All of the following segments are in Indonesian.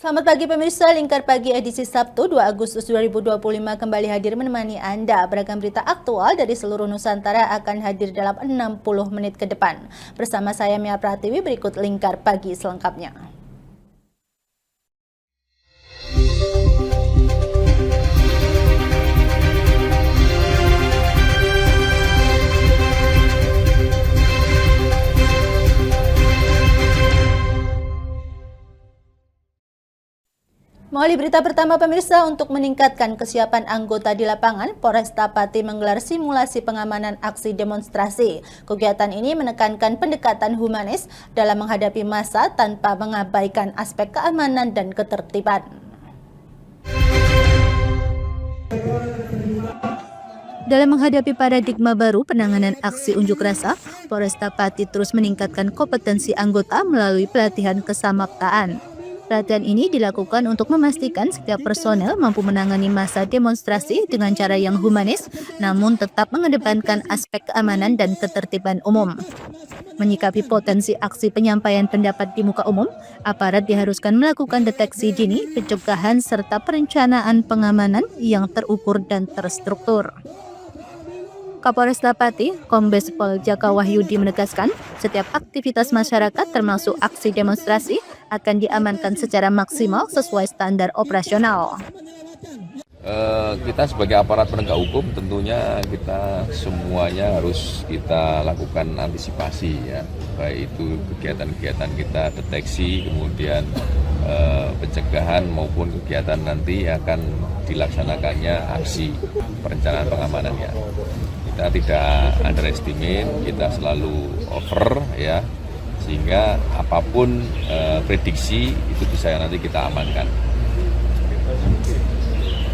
Selamat pagi pemirsa, Lingkar Pagi edisi Sabtu 2 Agustus 2025 kembali hadir menemani Anda. Beragam berita aktual dari seluruh Nusantara akan hadir dalam 60 menit ke depan. Bersama saya Mia Pratiwi, berikut Lingkar Pagi selengkapnya. Mengawali berita pertama pemirsa, untuk meningkatkan kesiapan anggota di lapangan, Polresta Pati menggelar simulasi pengamanan aksi demonstrasi. Kegiatan ini menekankan pendekatan humanis dalam menghadapi massa tanpa mengabaikan aspek keamanan dan ketertiban. Dalam menghadapi paradigma baru penanganan aksi unjuk rasa, Polresta Pati terus meningkatkan kompetensi anggota melalui pelatihan kesamaptaan. Pelatihan ini dilakukan untuk memastikan setiap personel mampu menangani massa demonstrasi dengan cara yang humanis, namun tetap mengedepankan aspek keamanan dan ketertiban umum. Menyikapi potensi aksi penyampaian pendapat di muka umum, aparat diharuskan melakukan deteksi dini, pencegahan, serta perencanaan pengamanan yang terukur dan terstruktur. Kapolresta Pati, Kombes Pol Jaka Wahyudi menegaskan, setiap aktivitas masyarakat termasuk aksi demonstrasi akan diamankan secara maksimal sesuai standar operasional. Kita sebagai aparat penegak hukum tentunya kita semuanya harus kita lakukan antisipasi ya, baik itu kegiatan-kegiatan kita deteksi, kemudian pencegahan maupun kegiatan nanti akan dilaksanakannya aksi perencanaan pengamanannya. Kita tidak underestimate, kita selalu over ya, sehingga apapun prediksi itu bisa nanti kita amankan.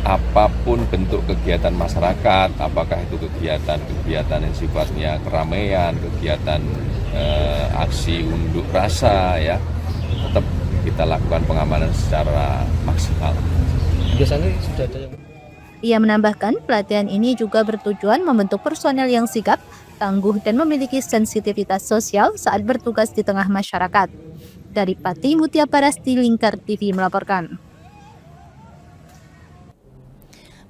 Apapun bentuk kegiatan masyarakat, apakah itu kegiatan yang sifatnya keramaian, kegiatan aksi unjuk rasa ya, tetap kita lakukan pengamanan secara maksimal. Biasanya sudah ada yang... Ia menambahkan, pelatihan ini juga bertujuan membentuk personel yang sigap, tangguh, dan memiliki sensitivitas sosial saat bertugas di tengah masyarakat. Dari Pati, Mutia Parasti, Lingkar TV melaporkan.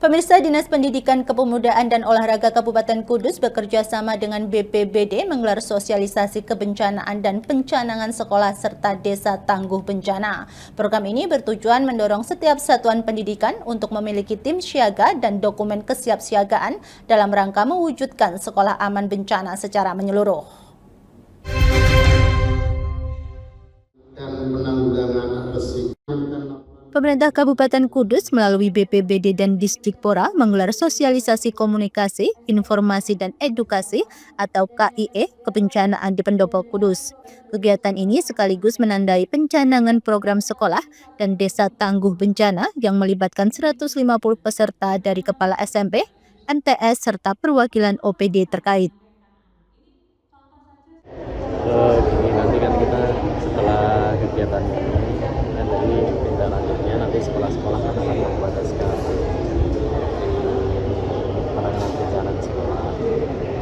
Pemirsa, Dinas Pendidikan Kepemudaan dan Olahraga Kabupaten Kudus bekerja sama dengan BPBD menggelar sosialisasi kebencanaan dan pencanangan sekolah serta desa tangguh bencana. Program ini bertujuan mendorong setiap satuan pendidikan untuk memiliki tim siaga dan dokumen kesiapsiagaan dalam rangka mewujudkan sekolah aman bencana secara menyeluruh. Pemerintah Kabupaten Kudus melalui BPBD dan Distrik-Pora menggelar sosialisasi komunikasi, informasi, dan edukasi atau KIE kebencanaan di Pendopo Kudus. Kegiatan ini sekaligus menandai pencanangan program sekolah dan desa tangguh bencana yang melibatkan 150 peserta dari Kepala SMP, MTS, serta perwakilan OPD terkait. Nanti kan kita setelah kegiatan ini dari tindak lanjutnya nanti sekolah-sekolah akan membuatkan penanganan bencana di sekolah.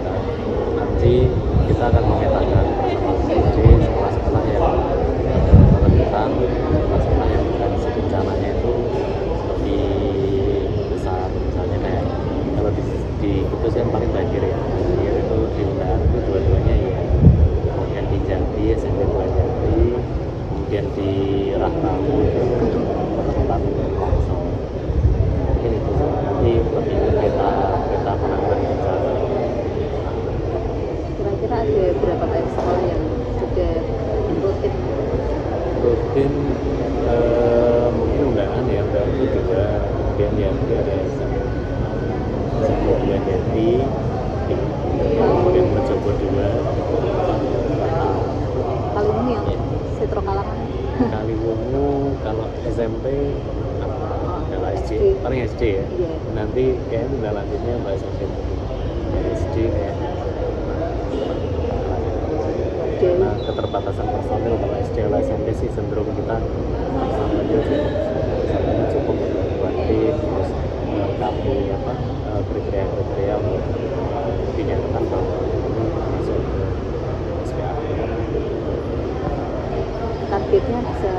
Dan nanti kita akan memetakan sekolah-sekolah yang rentan, sekolah-sekolah yang potensi bencananya itu lebih besar. Misalnya kayak kalau di Kudus yang paling banjir ya, banjir itu di Undang itu dua-duanya ya, kemudian di Jati, SMP 2 Jati, kemudian di Rahramu itu tempat langsung. Mungkin itu nanti lebih kita penanganan bencana. Kira-kira ada berapa kali sekolah yang sudah rutin? Rutin mungkin undangan ya, undangan itu juga, kemudian yang ada SMP 2 Jati, kemudian mencoba juga Kaliwungu yang Setro Kalangan. Kaliwungu kalau SMP kalau SD paling SD ya. Iya. Nanti kayaknya tindak lanjutnya bahas SD kayak karena keterbatasan personil. Kalau SD kalau SMP sih cenderung kita sampai cukup buat tim, terus kami kriteria dinyatakan bahwa masuk ke SPA. Targetnya bisa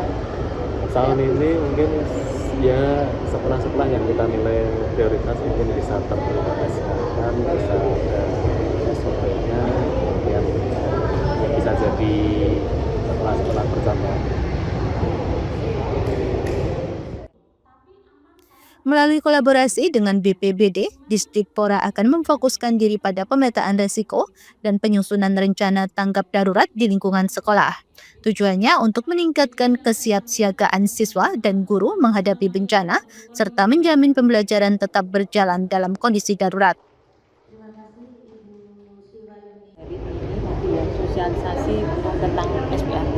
tahun ini mungkin ya sekolah-sekolah yang kita nilai prioritas mungkin bisa terimplementasikan, bisa ada SOP-nya, kemudian bisa jadi sekolah-sekolah pertama. Melalui kolaborasi dengan BPBD, Distrik-Pora akan memfokuskan diri pada pemetaan risiko dan penyusunan rencana tanggap darurat di lingkungan sekolah. Tujuannya untuk meningkatkan kesiapsiagaan siswa dan guru menghadapi bencana, serta menjamin pembelajaran tetap berjalan dalam kondisi darurat. Ya, sosialisasi tentang SPAB,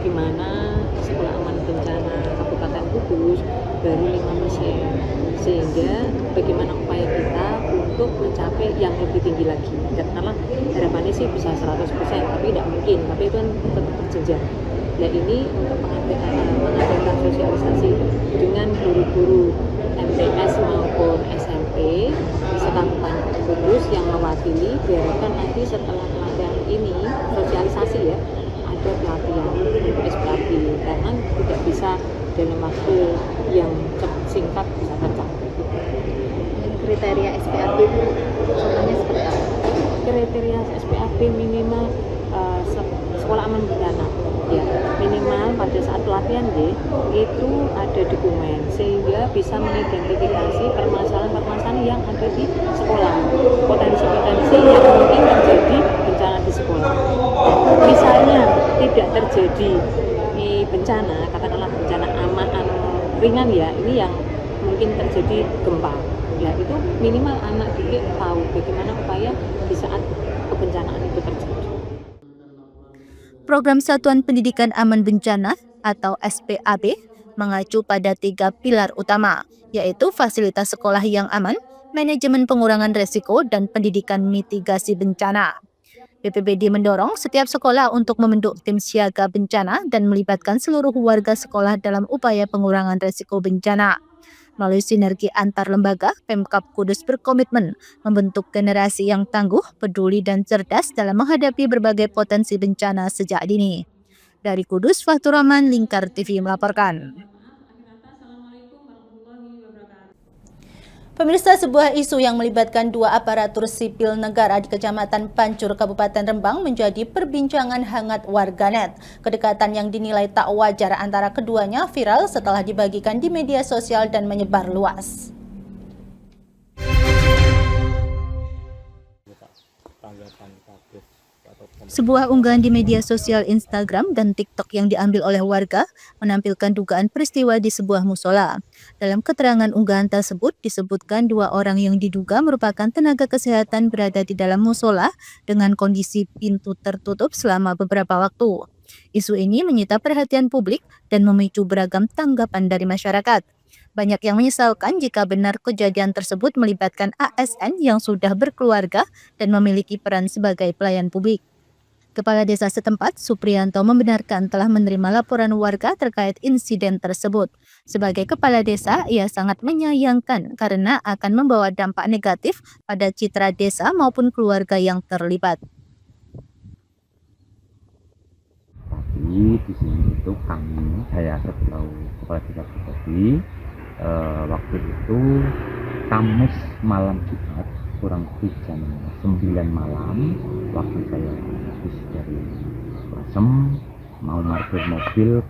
di mana Sekolah Aman Bencana Kabupaten Kudus baru 5%, sehingga bagaimana upaya kita untuk mencapai yang lebih tinggi lagi. Karena harapannya sih bisa 100%, tapi tidak mungkin, tapi itu kan tetap berjenjang. Nah, ini untuk mengadakan sosialisasi dengan guru-guru MTS maupun SMP sekabupaten Kudus yang mewakili, diharapkan nanti setelah pelatihan ini sosialisasi ya, ada pelatihan untuk SPAB, karena tidak bisa dalam waktu yang singkat bisa tercapai. Kriteria SPAB itu contohnya seperti apa? Kriteria SPAB minimal sekolah aman bencana ya, minimal pada saat pelatihan itu ada dokumen sehingga bisa mengidentifikasi permasalahan-permasalahan yang ada di sekolah, potensi-potensi yang mungkin terjadi bencana di sekolah. Misalnya tidak terjadi bencana, katakanlah bencana aman ringan ya, ini yang mungkin terjadi gempa ya, itu minimal anak didik tahu bagaimana upaya di saat kebencanaan itu terjadi. Program Satuan Pendidikan Aman Bencana atau SPAB mengacu pada 3 pilar utama, yaitu fasilitas sekolah yang aman, manajemen pengurangan risiko, dan pendidikan mitigasi bencana. BPBD mendorong setiap sekolah untuk membentuk tim siaga bencana dan melibatkan seluruh warga sekolah dalam upaya pengurangan risiko bencana. Melalui sinergi antar lembaga, Pemkab Kudus berkomitmen membentuk generasi yang tangguh, peduli, dan cerdas dalam menghadapi berbagai potensi bencana sejak dini. Dari Kudus, Fathur Rahman, Lingkar TV melaporkan. Pemirsa, sebuah isu yang melibatkan 2 aparatur sipil negara di Kecamatan Pancur, Kabupaten Rembang menjadi perbincangan hangat warganet. Kedekatan yang dinilai tak wajar antara keduanya viral setelah dibagikan di media sosial dan menyebar luas. Sebuah unggahan di media sosial Instagram dan TikTok yang diambil oleh warga menampilkan dugaan peristiwa di sebuah musola. Dalam keterangan unggahan tersebut disebutkan 2 orang yang diduga merupakan tenaga kesehatan berada di dalam musola dengan kondisi pintu tertutup selama beberapa waktu. Isu ini menyita perhatian publik dan memicu beragam tanggapan dari masyarakat. Banyak yang menyesalkan jika benar kejadian tersebut melibatkan ASN yang sudah berkeluarga dan memiliki peran sebagai pelayan publik. Kepala Desa setempat, Supriyanto, membenarkan telah menerima laporan warga terkait insiden tersebut. Sebagai Kepala Desa, ia sangat menyayangkan karena akan membawa dampak negatif pada citra desa maupun keluarga yang terlibat. Tapi di sini itu saya selalu Kepala Desa pribadi, waktu itu Kamis malam Jumat kurang lebih jam 9 malam, waktu saya habis dari Lasem mau parkir mobil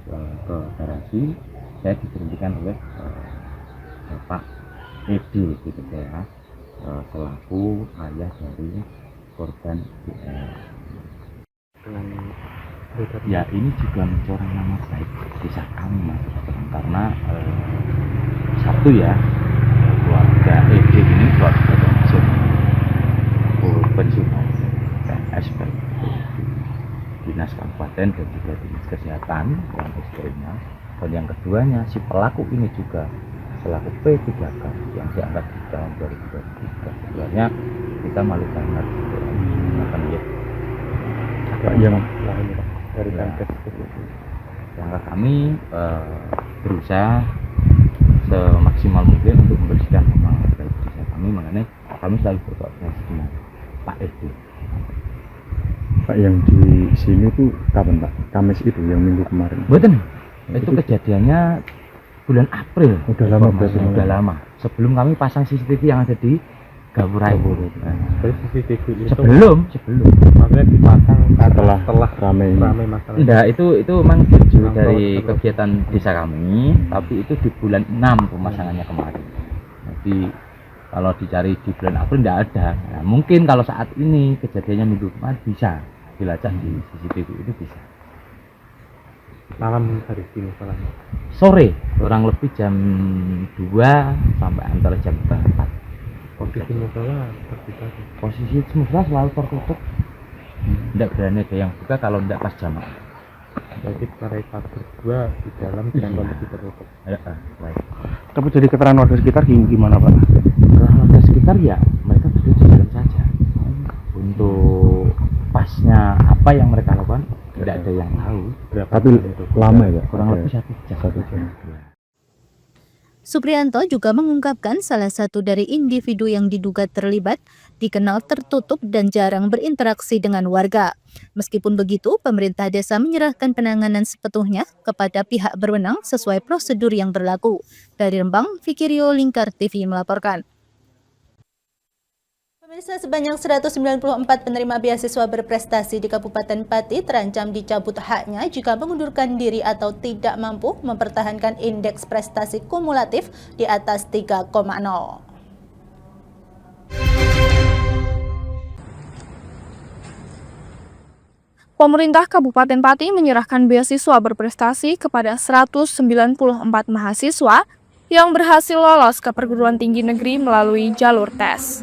ke garasi, saya diberhentikan oleh Bapak Edi gitu ya, selaku ayah dari korban BR. Ya, ini juga mencoreng nama baik desa kami, Mas, karena satu ya, keluarga ED ini keluarga pensiunan PNS baik dinas kabupaten dan juga dinas kesehatan yang istrinya, dan yang keduanya si pelaku ini juga selaku P3K yang diangkat di tahun 2023. Sebenarnya kita malu banget akan lihat apa yang lain dari Pemkes. Langkah kami berusaha semaksimal mungkin untuk membersihkan nama baik desa kami, makanya kami selalu berkoordinasi dengan Pak Edi. Pak, yang di sini tuh kapan Pak? Kamis itu yang minggu kemarin? Betul. Itu kejadiannya bulan April. Udah lama Informasi berarti. udah lama. Sebelum kami pasang CCTV yang ada di Gapura itu. Terus CCTV itu Sebelum. maksudnya dipasang Setelah ramai ini. ramai masalah. Enggak, itu memang tujuh Memang dari terus. kegiatan desa kami, tapi itu di bulan 6 pemasangannya kemarin. Jadi kalau dicari di bulan April enggak ada. Nah, mungkin kalau saat ini kejadiannya minggu kemarin bisa dilacak di CCTV itu bisa. Malam hari ini masalahnya. Sore, kurang lebih jam 2 sampai antara jam 4. Posisi musola seperti tadi. Posisi musola selalu tertutup. Enggak berani ada yang buka kalau enggak pas jamaah. Jadi mereka berdua di dalam dan kondisi tertutup. Baik. Tapi dari keterangan warga sekitar gimana Pak? Kalau warga sekitar ya mereka berdua di dalam saja. Untuk pasnya apa yang mereka lakukan tidak ada yang tahu. Tapi lama ya? Kurang lebih 1 jam. 1 jam. Supriyanto juga mengungkapkan salah satu dari individu yang diduga terlibat dikenal tertutup dan jarang berinteraksi dengan warga. Meskipun begitu, pemerintah desa menyerahkan penanganan sepenuhnya kepada pihak berwenang sesuai prosedur yang berlaku. Dari Rembang, Fikirio Lingkar TV melaporkan. Pemirsa, sebanyak 194 penerima beasiswa berprestasi di Kabupaten Pati terancam dicabut haknya jika mengundurkan diri atau tidak mampu mempertahankan indeks prestasi kumulatif di atas 3,0. Pemerintah Kabupaten Pati menyerahkan beasiswa berprestasi kepada 194 mahasiswa yang berhasil lolos ke perguruan tinggi negeri melalui jalur tes.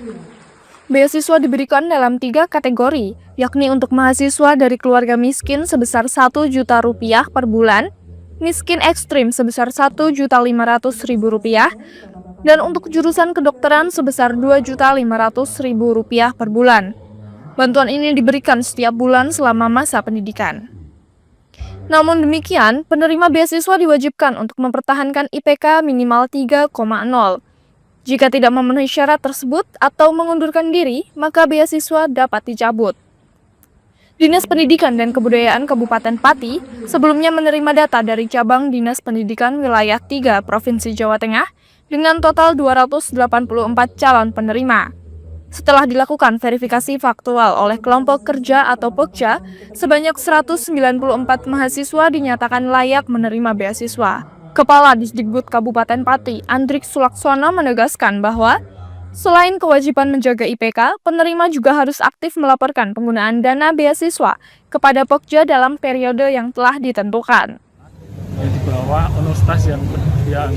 Beasiswa diberikan dalam 3 kategori, yakni untuk mahasiswa dari keluarga miskin sebesar Rp1.000.000 per bulan, miskin ekstrim sebesar Rp1.500.000, dan untuk jurusan kedokteran sebesar Rp2.500.000 per bulan. Bantuan ini diberikan setiap bulan selama masa pendidikan. Namun demikian, penerima beasiswa diwajibkan untuk mempertahankan IPK minimal 3,0. Jika tidak memenuhi syarat tersebut atau mengundurkan diri, maka beasiswa dapat dicabut. Dinas Pendidikan dan Kebudayaan Kabupaten Pati sebelumnya menerima data dari cabang Dinas Pendidikan Wilayah 3 Provinsi Jawa Tengah dengan total 284 calon penerima. Setelah dilakukan verifikasi faktual oleh kelompok kerja atau Pokja, sebanyak 194 mahasiswa dinyatakan layak menerima beasiswa. Kepala Disdikbud Kabupaten Pati, Andrik Sulaksono menegaskan bahwa selain kewajiban menjaga IPK, penerima juga harus aktif melaporkan penggunaan dana beasiswa kepada Pokja dalam periode yang telah ditentukan. Di bawah universitas yang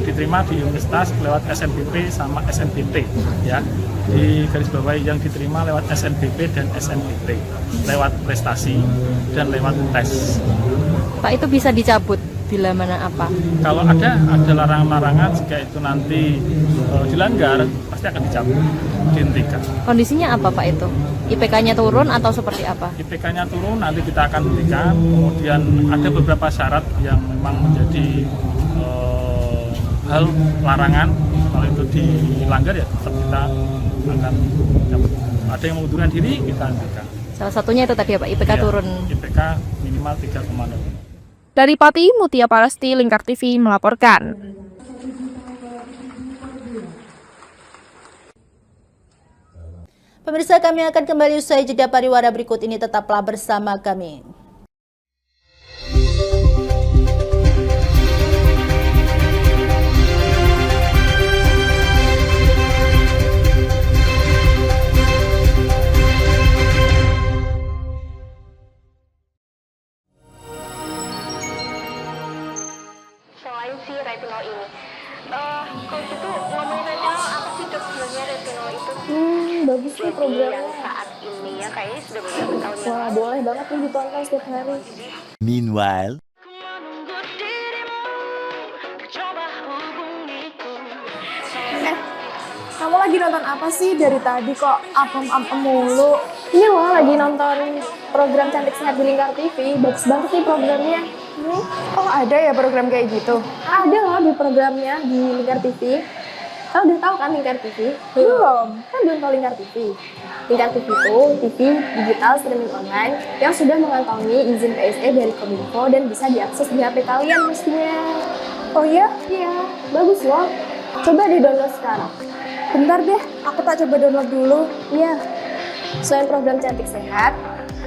diterima di universitas lewat SNBP sama SNBT, ya. Di garis bawah yang diterima lewat SNBP dan SNBT, lewat prestasi dan lewat tes. Pak, itu bisa dicabut bila mana apa? Kalau ada larangan-larangan jika itu nanti dilanggar, pasti akan dicabut, dihentikan. Kondisinya apa Pak itu? IPK-nya turun atau seperti apa? IPK-nya turun, nanti kita akan hentikan. Kemudian ada beberapa syarat yang memang menjadi hal larangan. Kalau itu dilanggar ya tetap kita akan cabut. Ada yang mengundurkan diri, kita hentikan. Salah satunya itu tadi ya Pak, IPK turun. IPK minimal 3,0. Dari Pati, Mutia Parasti, Lingkar TV melaporkan. Pemirsa, kami akan kembali usai jeda pariwara berikut ini, tetaplah bersama kami. Selain si retinol ini, kalau gitu ngomongin retinol, apa sih dok sebenarnya retinol itu? Bagus nih programnya. Yang saat ini ya kayaknya sudah beberapa tahun yang Wah, boleh banget nih ditonton setiap hari. Meanwhile, Kamu lagi nonton apa sih dari tadi kok apem-apem mulu? Ini loh lagi nonton program Cantik Sehat di Lingkar TV. Bagus banget nih programnya. Oh ada ya program kayak gitu? Ada loh di programnya di Lingkar TV. Kau udah tahu kan Lingkar TV? Belum, kan belum tahu Lingkar TV. Lingkar TV itu TV digital streaming online yang sudah mengantongi izin PSE dari Kominfo dan bisa diakses di HP kalian mestinya. Oh iya? Iya, bagus loh. Coba di-download sekarang. Bentar deh, aku tak coba download dulu. Iya. Selain program Cantik Sehat,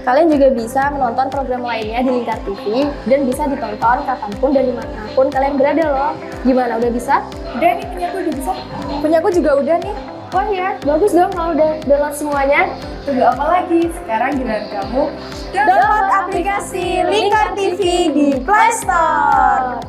kalian juga bisa menonton program lainnya di Lingkar TV dan bisa ditonton kapanpun dan dimanapun kalian berada loh. Gimana, udah bisa? Udah nih, punyaku udah bisa. Punyaku juga udah nih. Wah ya, bagus dong kalau udah download semuanya. Tunggu apa lagi? Sekarang giliran kamu download aplikasi Lingkar TV di Play Store.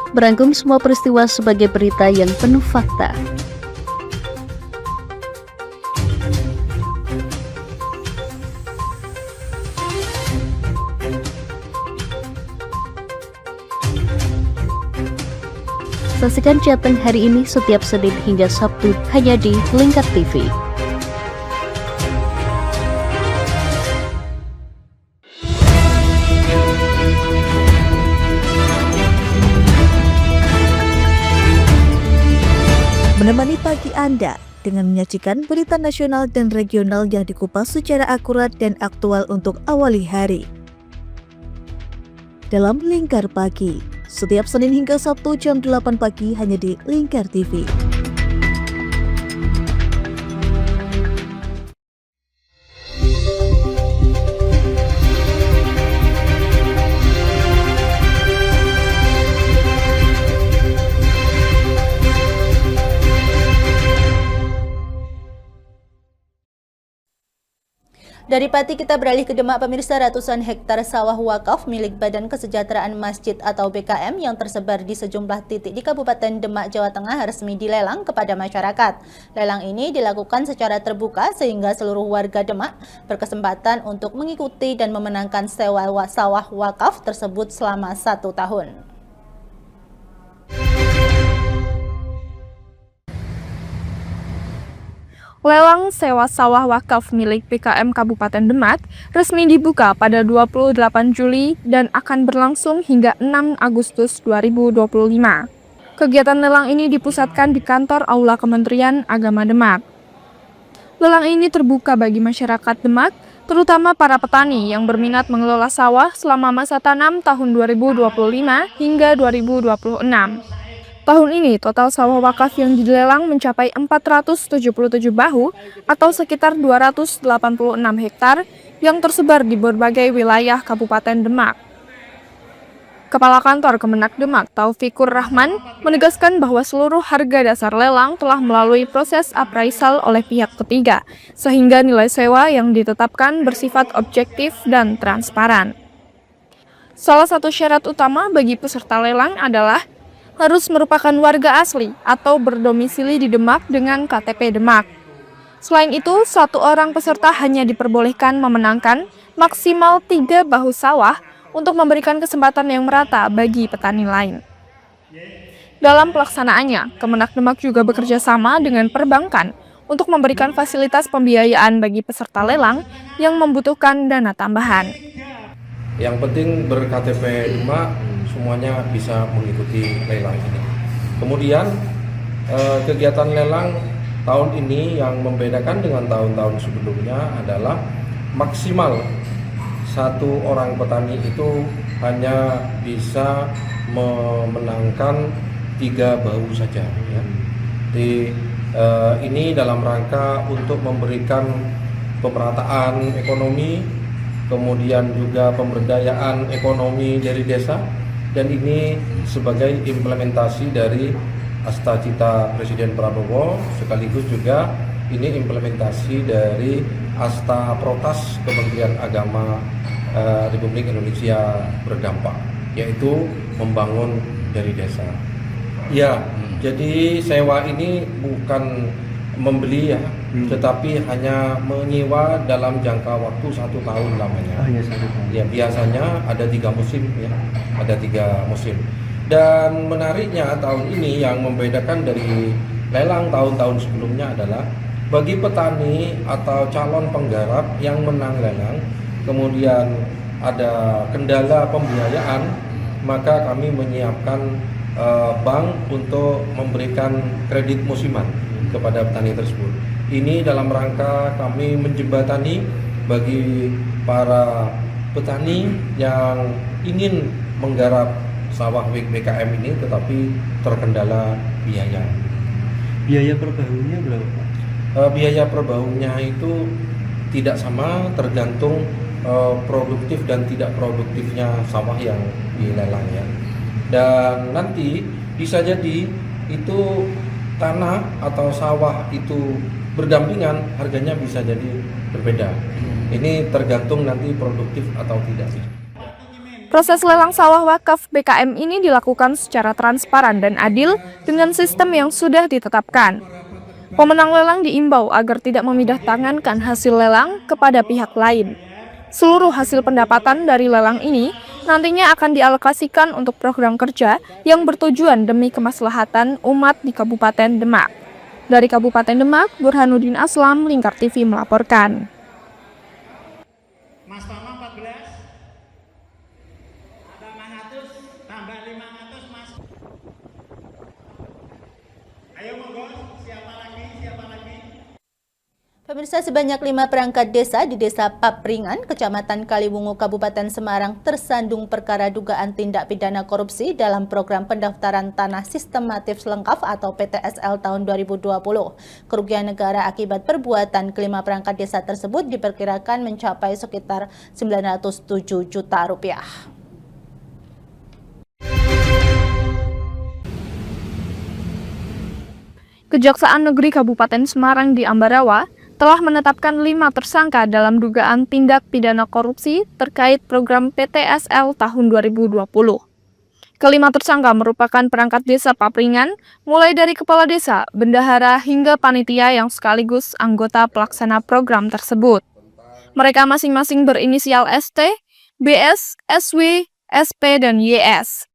Merangkum semua peristiwa sebagai berita yang penuh fakta. Saksikan Jateng hari ini setiap Senin hingga Sabtu hanya di Lingkar TV. Menemani pagi Anda dengan menyajikan berita nasional dan regional yang dikupas secara akurat dan aktual untuk awali hari. Dalam Lingkar Pagi, setiap Senin hingga Sabtu jam 8 pagi hanya di Lingkar TV. Dari Pati kita beralih ke Demak, pemirsa. Ratusan hektar sawah wakaf milik Badan Kesejahteraan Masjid atau BKM yang tersebar di sejumlah titik di Kabupaten Demak, Jawa Tengah resmi dilelang kepada masyarakat. Lelang ini dilakukan secara terbuka sehingga seluruh warga Demak berkesempatan untuk mengikuti dan memenangkan sewa sawah wakaf tersebut selama 1 tahun. Lelang sewa sawah wakaf milik BKM Kabupaten Demak resmi dibuka pada 28 Juli dan akan berlangsung hingga 6 Agustus 2025. Kegiatan lelang ini dipusatkan di kantor Aula Kementerian Agama Demak. Lelang ini terbuka bagi masyarakat Demak, terutama para petani yang berminat mengelola sawah selama masa tanam tahun 2025 hingga 2026. Tahun ini, total sawah wakaf yang dilelang mencapai 477 bahu atau sekitar 286 hektar yang tersebar di berbagai wilayah Kabupaten Demak. Kepala Kantor Kemenak Demak, Taufikur Rahman, menegaskan bahwa seluruh harga dasar lelang telah melalui proses appraisal oleh pihak ketiga, sehingga nilai sewa yang ditetapkan bersifat objektif dan transparan. Salah satu syarat utama bagi peserta lelang adalah harus merupakan warga asli atau berdomisili di Demak dengan KTP Demak. Selain itu, satu orang peserta hanya diperbolehkan memenangkan maksimal 3 bahu sawah untuk memberikan kesempatan yang merata bagi petani lain. Dalam pelaksanaannya, Kemenak Demak juga bekerja sama dengan perbankan untuk memberikan fasilitas pembiayaan bagi peserta lelang yang membutuhkan dana tambahan. Yang penting ber-KTP Demak, semuanya bisa mengikuti lelang ini. Kemudian kegiatan lelang tahun ini yang membedakan dengan tahun-tahun sebelumnya adalah maksimal satu orang petani itu hanya bisa memenangkan 3 bahu saja. Ya. Ini dalam rangka untuk memberikan pemerataan ekonomi, kemudian juga pemberdayaan ekonomi dari desa. Dan ini sebagai implementasi dari Asta-Cita Presiden Prabowo, sekaligus juga ini implementasi dari Asta Protas Kementerian Agama Republik Indonesia berdampak, yaitu membangun dari desa. Ya, jadi sewa ini bukan membeli ya, tetapi hanya menyewa dalam jangka waktu 1 tahun lamanya. Ya, biasanya ada 3 musim ya, ada 3 musim. Dan menariknya tahun ini yang membedakan dari lelang tahun-tahun sebelumnya adalah bagi petani atau calon penggarap yang menang lelang, kemudian ada kendala pembiayaan, maka kami menyiapkan bank untuk memberikan kredit musiman kepada petani tersebut. Ini dalam rangka kami menjembatani bagi para petani yang ingin menggarap sawah BKM ini tetapi terkendala biaya. Biaya per bahunya berapa Pak? Biaya per bahunya itu tidak sama, tergantung produktif dan tidak produktifnya sawah yang dilelang ya. Dan nanti bisa jadi itu tanah atau sawah itu berdampingan, harganya bisa jadi berbeda. Ini tergantung nanti produktif atau tidak. Proses lelang sawah wakaf BKM ini dilakukan secara transparan dan adil dengan sistem yang sudah ditetapkan. Pemenang lelang diimbau agar tidak memindahtangankan hasil lelang kepada pihak lain. Seluruh hasil pendapatan dari lelang ini nantinya akan dialokasikan untuk program kerja yang bertujuan demi kemaslahatan umat di Kabupaten Demak. Dari Kabupaten Demak, Burhanuddin Aslam, Lingkar TV melaporkan. Pemirsa, sebanyak 5 perangkat desa di Desa Papringan, Kecamatan Kaliwungu, Kabupaten Semarang tersandung perkara dugaan tindak pidana korupsi dalam program pendaftaran tanah sistematif lengkap atau PTSL tahun 2020. Kerugian negara akibat perbuatan kelima perangkat desa tersebut diperkirakan mencapai sekitar 907 juta rupiah. Kejaksaan Negeri Kabupaten Semarang di Ambarawa telah menetapkan 5 tersangka dalam dugaan tindak pidana korupsi terkait program PTSL tahun 2020. Kelima tersangka merupakan perangkat desa Papringan, mulai dari kepala desa, bendahara, hingga panitia yang sekaligus anggota pelaksana program tersebut. Mereka masing-masing berinisial ST, BS, SW, SP, dan YS.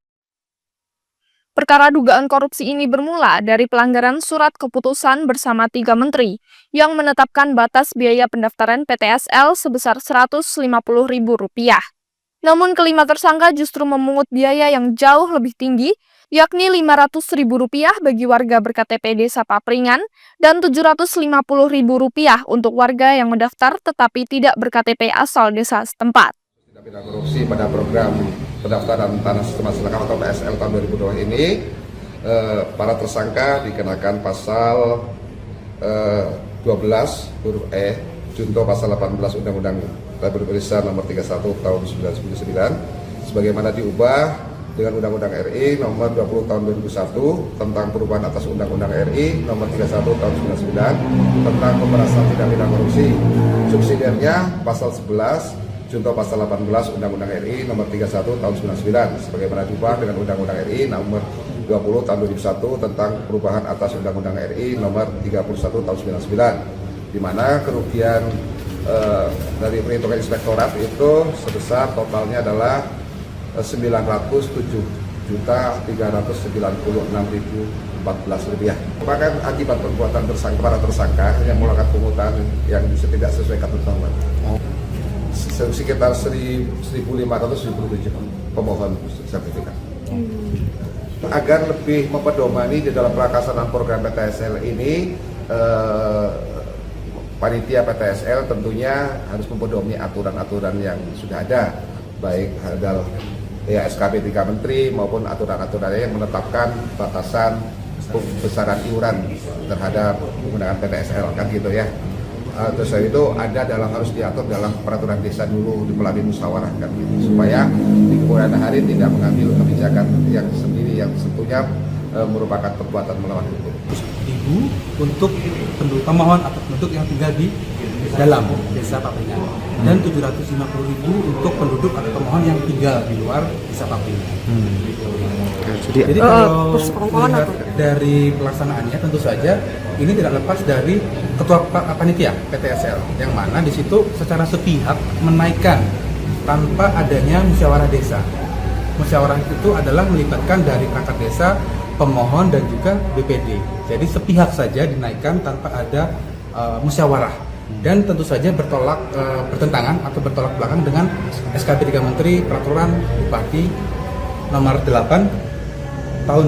Perkara dugaan korupsi ini bermula dari pelanggaran surat keputusan bersama 3 menteri yang menetapkan batas biaya pendaftaran PTSL sebesar Rp150.000. Namun kelima tersangka justru memungut biaya yang jauh lebih tinggi, yakni Rp500.000 bagi warga berKTP Desa Papringan dan Rp750.000 untuk warga yang mendaftar tetapi tidak berKTP asal desa setempat. Tindak pidana korupsi pada program pendaftaran tanah sistematis lengkap atau PSL tahun 2020 ini, para tersangka dikenakan pasal 12 huruf E junto pasal 18 Undang-Undang Republik Indonesia nomor 31 tahun 1999 sebagaimana diubah dengan Undang-Undang RI nomor 20 tahun 2001 tentang perubahan atas Undang-Undang RI nomor 31 tahun 1999 tentang pemberantasan tindak pidana korupsi. Subsidiarnya pasal 11 junto pasal 18 Undang-Undang RI nomor 31 tahun 99 sebagaimana diubah dengan Undang-Undang RI nomor 20 tahun 2001 tentang perubahan atas Undang-Undang RI nomor 31 tahun 99, di mana kerugian dari perhitungan inspektorat itu sebesar totalnya adalah 907.396.014 rupiah. Bahkan akibat perbuatan para tersangka yang melakukan pungutan yang tidak sesuai ketentuan. Sekitar 1.500-1.007 pemohon sertifikat. Agar lebih mempedomani di dalam pelaksanaan program PTSL ini, panitia PTSL tentunya harus mempedomani aturan-aturan yang sudah ada, baik ada SKP 3 Menteri maupun aturan-aturan yang menetapkan batasan besaran iuran terhadap menggunakan PTSL, kan gitu ya. Terus itu harus diatur dalam peraturan desa dulu melalui musyawarah, kan gitu, supaya di kemudian hari tidak mengambil kebijakan yang sendiri yang tentunya merupakan perbuatan melawan hukum. Ibu untuk penduduk pemohon atau penduduk yang tinggal di dalam desa Papringan dan 750.000 untuk penduduk atau pemohon yang tinggal di luar desa Papringan. Jadi kalau melihat dari pelaksanaannya tentu saja ini tidak lepas dari ketua panitia PTSL yang mana di situ secara sepihak menaikkan tanpa adanya musyawarah desa. musyawarah itu adalah melibatkan dari perangkat desa, pemohon dan juga BPD. Jadi sepihak saja dinaikkan tanpa ada musyawarah dan tentu saja bertentangan atau bertolak belakang dengan SKB 3 Menteri Peraturan Bupati nomor 8 tahun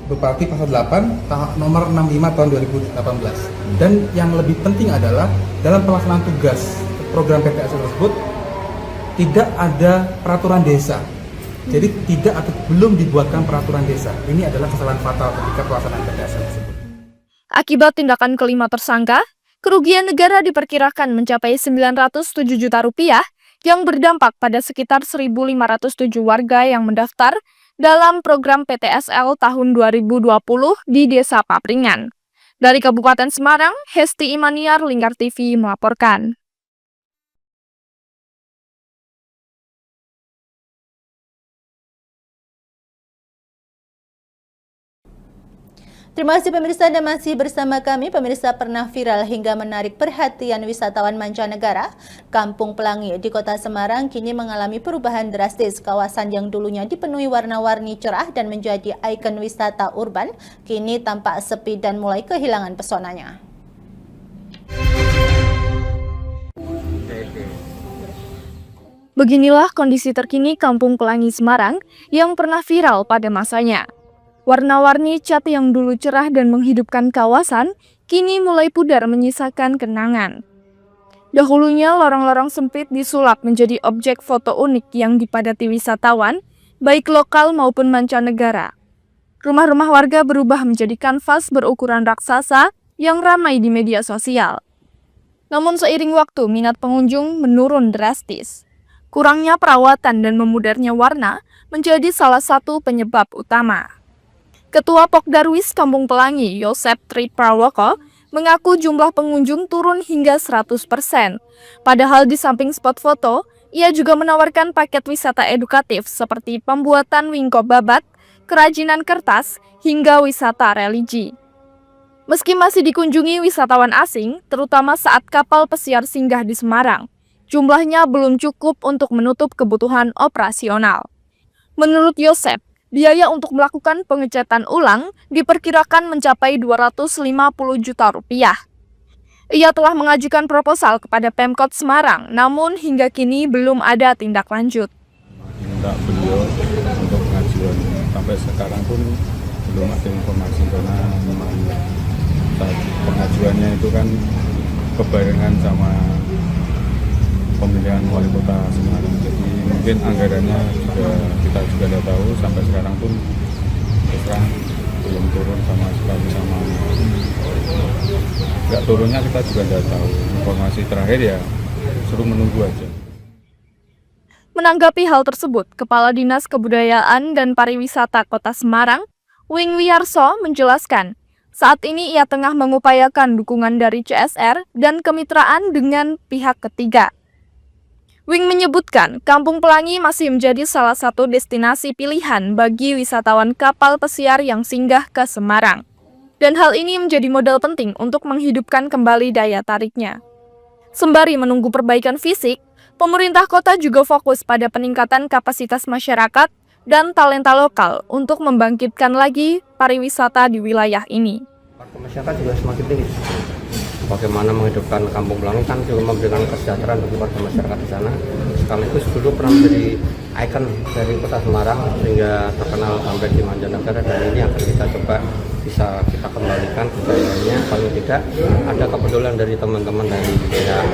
Bupati pasal 8 nomor 65 tahun 2018. Dan yang lebih penting adalah dalam pelaksanaan tugas program PTSL tersebut tidak ada peraturan desa. Jadi tidak atau belum dibuatkan peraturan desa. Ini adalah kesalahan fatal ketika pelaksanaan PTSL tersebut. Akibat tindakan kelima tersangka, kerugian negara diperkirakan mencapai 907 juta rupiah yang berdampak pada sekitar 1.507 warga yang mendaftar dalam program PTSL tahun 2020 di Desa Papringan. Dari Kabupaten Semarang, Hesti Imaniar, Lingkar TV melaporkan. Terima kasih pemirsa, Anda masih bersama kami. Pemirsa, pernah viral hingga menarik perhatian wisatawan mancanegara. Kampung Pelangi di Kota Semarang kini mengalami perubahan drastis. Kawasan yang dulunya dipenuhi warna-warni cerah dan menjadi ikon wisata urban, kini tampak sepi dan mulai kehilangan pesonanya. Beginilah kondisi terkini Kampung Pelangi Semarang yang pernah viral pada masanya. Warna-warni cat yang dulu cerah dan menghidupkan kawasan, kini mulai pudar menyisakan kenangan. Dahulunya lorong-lorong sempit disulap menjadi objek foto unik yang dipadati wisatawan, baik lokal maupun mancanegara. Rumah-rumah warga berubah menjadi kanvas berukuran raksasa yang ramai di media sosial. Namun seiring waktu, minat pengunjung menurun drastis. Kurangnya perawatan dan memudarnya warna menjadi salah satu penyebab utama. Ketua Pokdarwis Kampung Pelangi, Yosep Triprawoko, mengaku jumlah pengunjung turun hingga 100%. Padahal di samping spot foto, ia juga menawarkan paket wisata edukatif seperti pembuatan wingko babat, kerajinan kertas, hingga wisata religi. Meski masih dikunjungi wisatawan asing, terutama saat kapal pesiar singgah di Semarang, jumlahnya belum cukup untuk menutup kebutuhan operasional. Menurut Yosep, biaya untuk melakukan pengecatan ulang diperkirakan mencapai 250 juta rupiah. Ia telah mengajukan proposal kepada Pemkot Semarang, namun hingga kini belum ada tindak lanjut. Minta beliau untuk pengajuan, sampai sekarang pun belum ada informasi karena memang saat pengajuannya itu kan kebarengan sama pemilihan wali kota Semarang. Jadi mungkin anggarannya juga kita juga tidak tahu, sampai sekarang pun terang belum turun sama sekali, sama nggak turunnya kita juga tidak tahu. Informasi terakhir ya suruh menunggu aja. Menanggapi hal tersebut, Kepala Dinas Kebudayaan dan Pariwisata Kota Semarang, Wing Wiyarso, menjelaskan saat ini ia tengah mengupayakan dukungan dari CSR dan kemitraan dengan pihak ketiga. Wing menyebutkan, Kampung Pelangi masih menjadi salah satu destinasi pilihan bagi wisatawan kapal pesiar yang singgah ke Semarang. Dan hal ini menjadi modal penting untuk menghidupkan kembali daya tariknya. Sembari menunggu perbaikan fisik, pemerintah kota juga fokus pada peningkatan kapasitas masyarakat dan talenta lokal untuk membangkitkan lagi pariwisata di wilayah ini. Masyarakat juga semakin tinggi. Bagaimana menghidupkan Kampung Pelangi kan juga memberikan kesejahteraan bagi warga masyarakat di sana. Sekaligus dulu pernah menjadi ikon dari Kota Semarang sehingga terkenal sampai di mancanegara, dan ini akan kita coba bisa kita kembalikan budayanya. Paling tidak ada kepedulian dari teman-teman dari pihak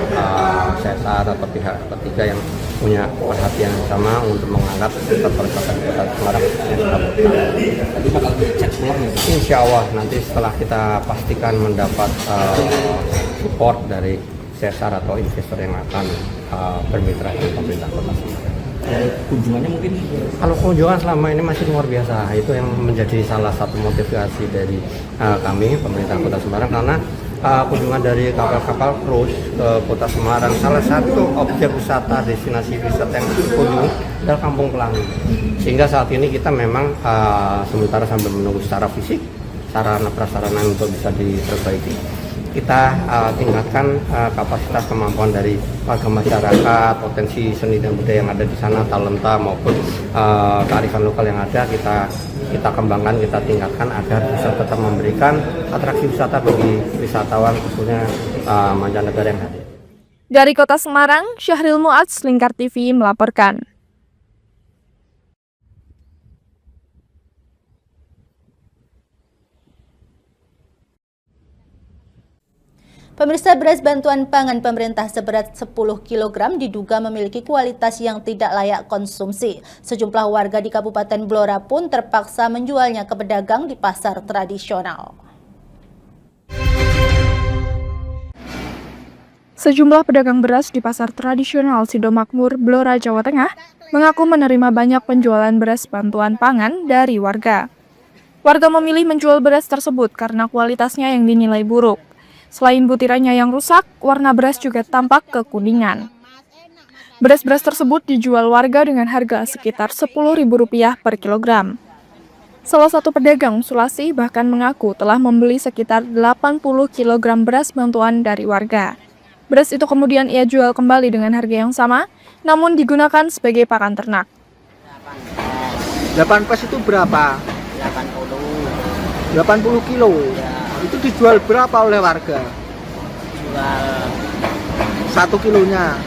CSR atau pihak ketiga yang punya perhatian sama untuk mengangkat kepercayaan Kota Semarang. Tapi bakal dicek ulang ya? Insya Allah nanti setelah kita pastikan mendapat support dari CSR atau investor yang akan bermitra dengan pemerintah Kota Semarang. Kunjungannya mungkin? Kalau kunjungan selama ini masih luar biasa, itu yang menjadi salah satu motivasi dari kami pemerintah Kota Semarang, karena kunjungan dari kapal-kapal cruise ke Kota Semarang, salah satu objek wisata, destinasi wisata yang dikunjungi adalah Kampung Pelangi. Sehingga saat ini kita memang sementara sambil menunggu secara fisik, sarana prasarana untuk bisa diperbaiki, kita tingkatkan kapasitas kemampuan dari warga masyarakat, potensi seni dan budaya yang ada di sana, talenta maupun kearifan lokal yang ada kita kembangkan, kita tingkatkan agar bisa tetap memberikan atraksi wisata bagi wisatawan khususnya mancanegara yang hadir. Dari Kota Semarang, Syahril Mu'adz, Lingkar TV melaporkan. Pemirsa, beras bantuan pangan pemerintah seberat 10 kg diduga memiliki kualitas yang tidak layak konsumsi. Sejumlah warga di Kabupaten Blora pun terpaksa menjualnya ke pedagang di pasar tradisional. Sejumlah pedagang beras di pasar tradisional Sidomakmur, Blora, Jawa Tengah mengaku menerima banyak penjualan beras bantuan pangan dari warga. Warga memilih menjual beras tersebut karena kualitasnya yang dinilai buruk. Selain butirannya yang rusak, warna beras juga tampak kekuningan. Beras-beras tersebut dijual warga dengan harga sekitar Rp10.000 per kilogram. Salah satu pedagang Sulasi bahkan mengaku telah membeli sekitar 80 kg beras bantuan dari warga. Beras itu kemudian ia jual kembali dengan harga yang sama, namun digunakan sebagai pakan ternak. 8 pes itu berapa? 80 kilo. Ya. Itu dijual berapa oleh warga? Jual 1 kilonya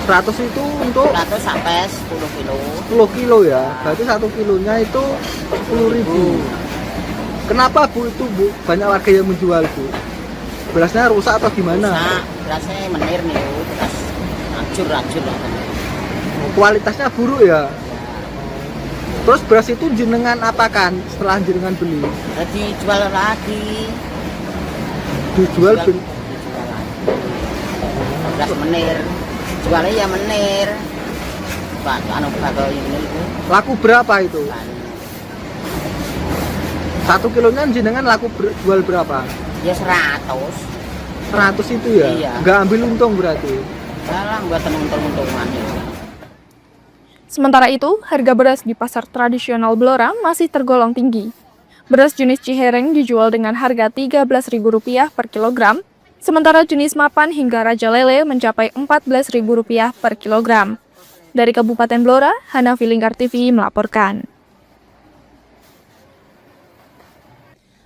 100 itu untuk 100 sampai 10 kilo. 10 kilo ya. Berarti 1 kilonya itu 10.000. Kenapa Bu itu Bu banyak warga yang menjual Bu? Berasnya rusak atau gimana? Rusak, berasnya menir nih, beras racun. Kualitasnya buruk ya. Terus beras itu jenengan apakan setelah jenengan beli? Jadi jual lagi. Dijual lagi. Beras menir. Jualnya ya menir. Pak, bagai ini. Laku berapa itu? 1 kilonya jenengan laku jual berapa? Ya 100. 100 itu ya? Iya. Nggak ambil untung berarti? Salah, buat untung-untungan ya. Sementara itu, harga beras di pasar tradisional Blora masih tergolong tinggi. Beras jenis Cihereng dijual dengan harga Rp13.000 per kilogram, sementara jenis Mapan hingga Raja Lele mencapai Rp14.000 per kilogram. Dari Kabupaten Blora, Hanafi, Lingkar TV melaporkan.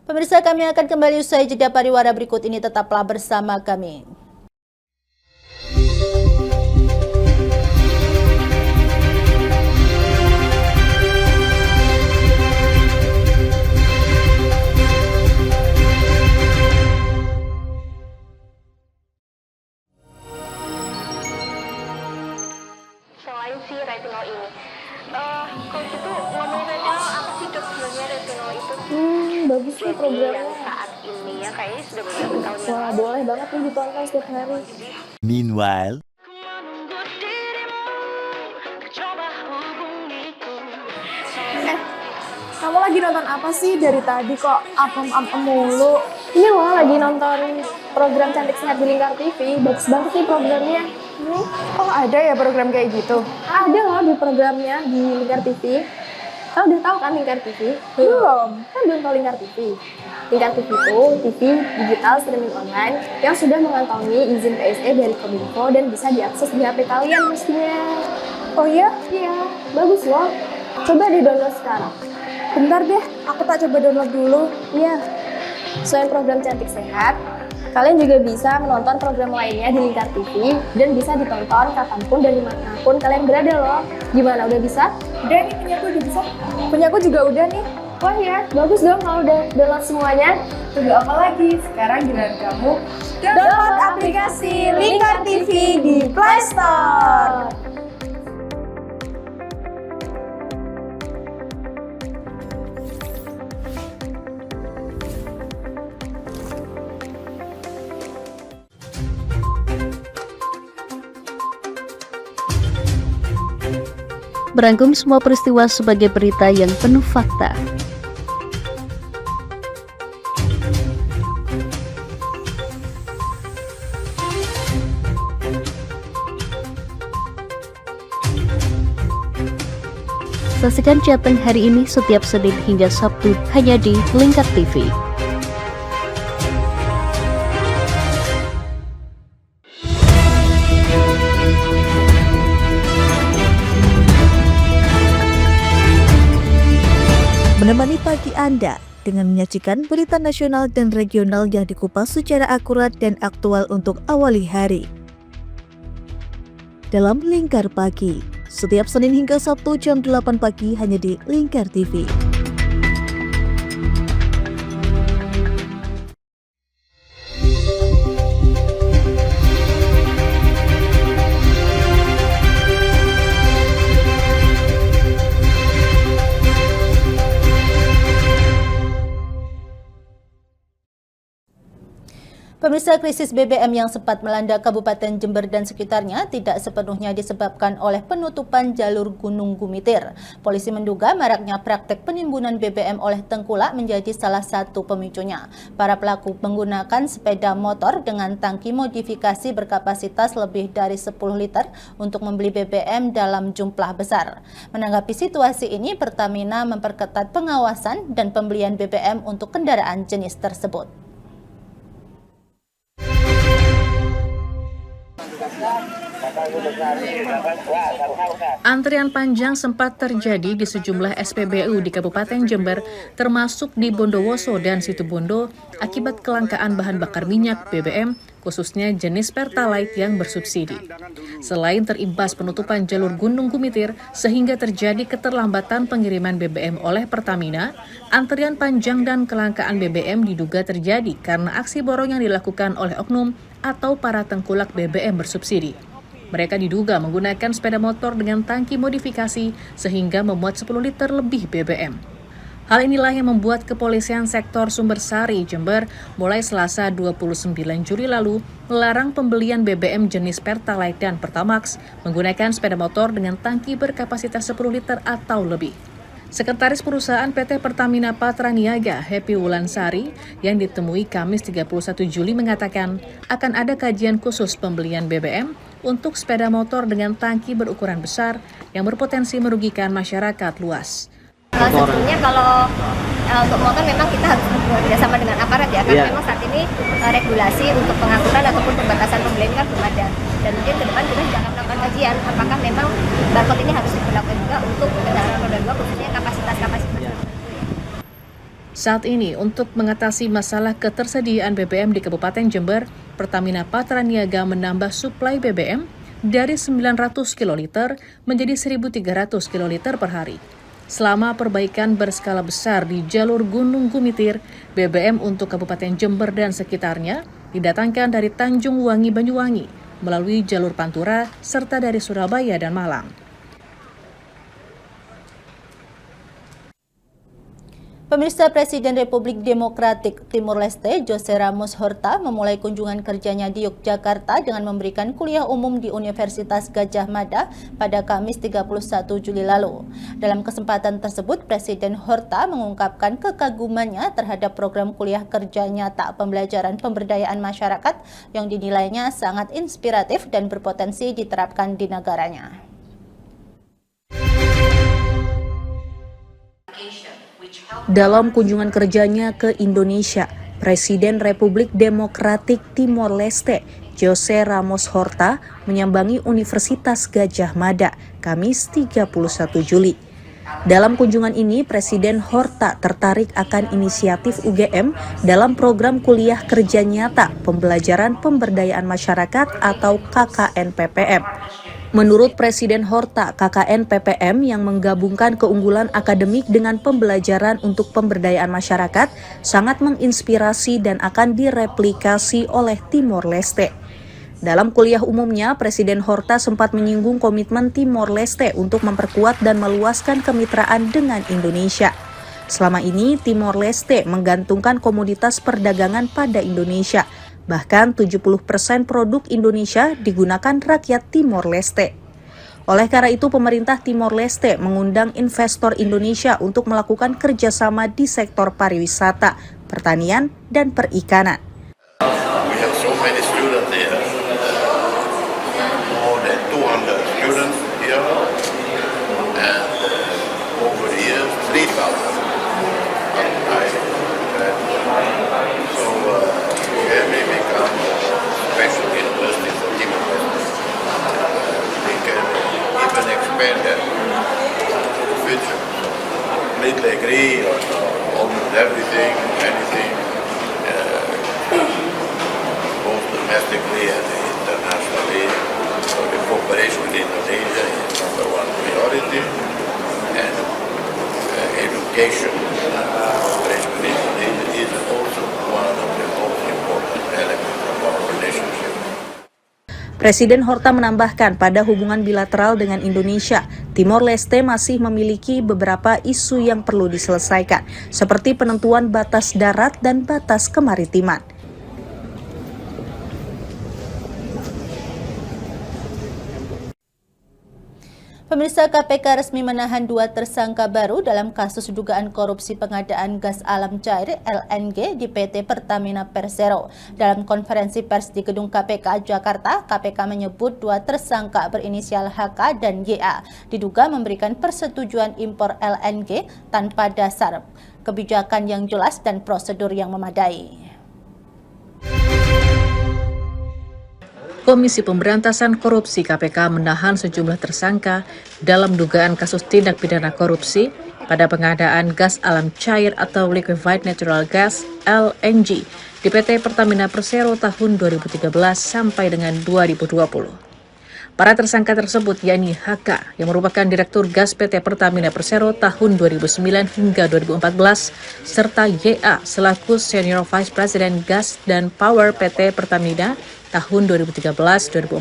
Pemirsa, kami akan kembali usai jeda pariwara berikut ini, tetaplah bersama kami. Selain si retinol ini, kalau gitu ngomongin retinol, apa sih dok sebenarnya retinol itu? Bagus nih programnya. Yang saat ini ya kayaknya sudah beberapa tahun yang Wah, boleh banget nih ditonton setiap hari. Meanwhile, Kamu lagi nonton apa sih dari tadi kok apem-apem mulu? Ini loh lagi nonton program Cantik Sehat di Lingkar TV. Bagus banget nih programnya. Oh, ada ya program kayak gitu? Ada loh di programnya di Lingkar TV. Kamu udah tahu kan Lingkar TV? Belum. Kan belum tahu Lingkar TV. Lingkar TV itu TV digital streaming online yang sudah mengantongi izin PSE dari Kominfo dan bisa diakses di HP kalian mestinya. Oh iya? Iya, bagus loh. Coba di-download sekarang. Bentar deh, aku tak coba download dulu. Iya. Selain program Cantik Sehat, kalian juga bisa menonton program lainnya di Lingkar TV dan bisa ditonton kapanpun dan dimanapun kalian berada loh. Gimana, udah bisa? Udah nih, punyaku udah bisa. Punyaku juga udah nih. Wah ya, bagus dong kalau udah download semuanya. Tunggu apa lagi? Sekarang giliran kamu download aplikasi Lingkar TV di Play Store. Berangkum semua peristiwa sebagai berita yang penuh fakta. Saksikan Jateng hari ini setiap Senin hingga Sabtu hanya di Lingkar TV. Menemani pagi Anda dengan menyajikan berita nasional dan regional yang dikupas secara akurat dan aktual untuk awali hari. Dalam Lingkar Pagi, setiap Senin hingga Sabtu jam 8 pagi hanya di Lingkar TV. Pemirsa, krisis BBM yang sempat melanda Kabupaten Jember dan sekitarnya tidak sepenuhnya disebabkan oleh penutupan jalur Gunung Gumitir. Polisi menduga maraknya praktek penimbunan BBM oleh tengkulak menjadi salah satu pemicunya. Para pelaku menggunakan sepeda motor dengan tangki modifikasi berkapasitas lebih dari 10 liter untuk membeli BBM dalam jumlah besar. Menanggapi situasi ini, Pertamina memperketat pengawasan dan pembelian BBM untuk kendaraan jenis tersebut. Antrian panjang sempat terjadi di sejumlah SPBU di Kabupaten Jember, termasuk di Bondowoso dan Situbondo, akibat kelangkaan bahan bakar minyak BBM, khususnya jenis Pertalite yang bersubsidi. Selain terimbas penutupan jalur Gunung Gumitir sehingga terjadi keterlambatan pengiriman BBM oleh Pertamina, antrian panjang dan kelangkaan BBM diduga terjadi karena aksi borong yang dilakukan oleh oknum atau para tengkulak BBM bersubsidi. Mereka diduga menggunakan sepeda motor dengan tangki modifikasi sehingga memuat 10 liter lebih BBM. Hal inilah yang membuat Kepolisian Sektor Sumbersari, Jember, mulai Selasa 29 Juli lalu melarang pembelian BBM jenis Pertalite dan Pertamax menggunakan sepeda motor dengan tangki berkapasitas 10 liter atau lebih. Sekretaris Perusahaan PT Pertamina Patraniaga, Happy Wulansari, yang ditemui Kamis 31 Juli mengatakan akan ada kajian khusus pembelian BBM untuk sepeda motor dengan tangki berukuran besar yang berpotensi merugikan masyarakat luas. Sebetulnya kalau untuk motor memang kita harus bekerjasama dengan aparat ya, karena memang saat ini regulasi untuk pengaturan ataupun pembatasan pembelian kan belum ada. Dan mungkin ke depan kita juga akan melakukan kajian apakah memang barcode ini harus diberlakukan juga untuk kendaraan roda 2 khususnya kapasitas. Saat ini, untuk mengatasi masalah ketersediaan BBM di Kabupaten Jember, Pertamina Patraniaga menambah suplai BBM dari 900 kiloliter menjadi 1.300 kiloliter per hari. Selama perbaikan berskala besar di jalur Gunung Gumitir, BBM untuk Kabupaten Jember dan sekitarnya didatangkan dari Tanjung Wangi Banyuwangi melalui jalur Pantura serta dari Surabaya dan Malang. Pemirsa, Presiden Republik Demokratik Timor Leste José Ramos Horta memulai kunjungan kerjanya di Yogyakarta dengan memberikan kuliah umum di Universitas Gadjah Mada pada Kamis 31 Juli lalu. Dalam kesempatan tersebut, Presiden Horta mengungkapkan kekagumannya terhadap program kuliah kerja nyata pembelajaran pemberdayaan masyarakat yang dinilainya sangat inspiratif dan berpotensi diterapkan di negaranya. Dalam kunjungan kerjanya ke Indonesia, Presiden Republik Demokratik Timor Leste José Ramos Horta menyambangi Universitas Gadjah Mada Kamis 31 Juli. Dalam kunjungan ini, Presiden Horta tertarik akan inisiatif UGM dalam program kuliah kerja nyata pembelajaran pemberdayaan masyarakat atau KKN PPM. Menurut Presiden Horta, KKN PPM yang menggabungkan keunggulan akademik dengan pembelajaran untuk pemberdayaan masyarakat sangat menginspirasi dan akan direplikasi oleh Timor Leste. Dalam kuliah umumnya, Presiden Horta sempat menyinggung komitmen Timor Leste untuk memperkuat dan meluaskan kemitraan dengan Indonesia. Selama ini, Timor Leste menggantungkan komoditas perdagangan pada Indonesia. Bahkan 70% produk Indonesia digunakan rakyat Timor Leste. Oleh karena itu, pemerintah Timor Leste mengundang investor Indonesia untuk melakukan kerjasama di sektor pariwisata, pertanian, dan perikanan. We have so many students here, more than 200 students here, and over the years 3,000. UGM may become special university for Timor Leste. We can even expand that in the future. completely agree on almost everything, anything, both domestically and internationally. So the cooperation with Indonesia is number one priority, and education cooperation with Indonesia is also one of the most important elements of our relationship. Presiden Horta menambahkan pada hubungan bilateral dengan Indonesia, Timor Leste masih memiliki beberapa isu yang perlu diselesaikan, seperti penentuan batas darat dan batas kemaritiman. Pemirsa, KPK resmi menahan 2 tersangka baru dalam kasus dugaan korupsi pengadaan gas alam cair LNG di PT Pertamina Persero. Dalam konferensi pers di Gedung KPK Jakarta, KPK menyebut 2 tersangka berinisial HK dan YA diduga memberikan persetujuan impor LNG tanpa dasar kebijakan yang jelas dan prosedur yang memadai. Komisi Pemberantasan Korupsi KPK menahan sejumlah tersangka dalam dugaan kasus tindak pidana korupsi pada pengadaan gas alam cair atau liquefied natural gas LNG di PT Pertamina Persero tahun 2013 sampai dengan 2020. Para tersangka tersebut yakni HK yang merupakan Direktur Gas PT Pertamina Persero tahun 2009 hingga 2014 serta YA selaku Senior Vice President Gas dan Power PT Pertamina tahun 2013-2014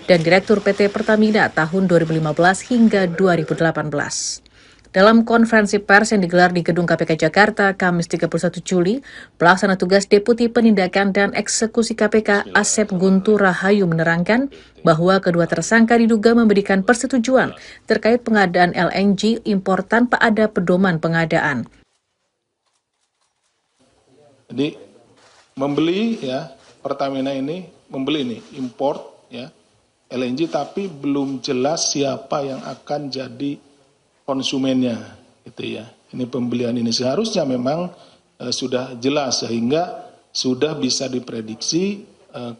dan Direktur PT Pertamina tahun 2015 hingga 2018. Dalam konferensi pers yang digelar di Gedung KPK Jakarta, Kamis 31 Juli, Pelaksana Tugas Deputi Penindakan dan Eksekusi KPK Asep Guntur Rahayu menerangkan bahwa kedua tersangka diduga memberikan persetujuan terkait pengadaan LNG impor tanpa ada pedoman pengadaan. Jadi membeli ya, Pertamina ini membeli nih import ya LNG tapi belum jelas siapa yang akan jadi konsumennya gitu ya. Ini pembelian ini seharusnya memang sudah jelas sehingga sudah bisa diprediksi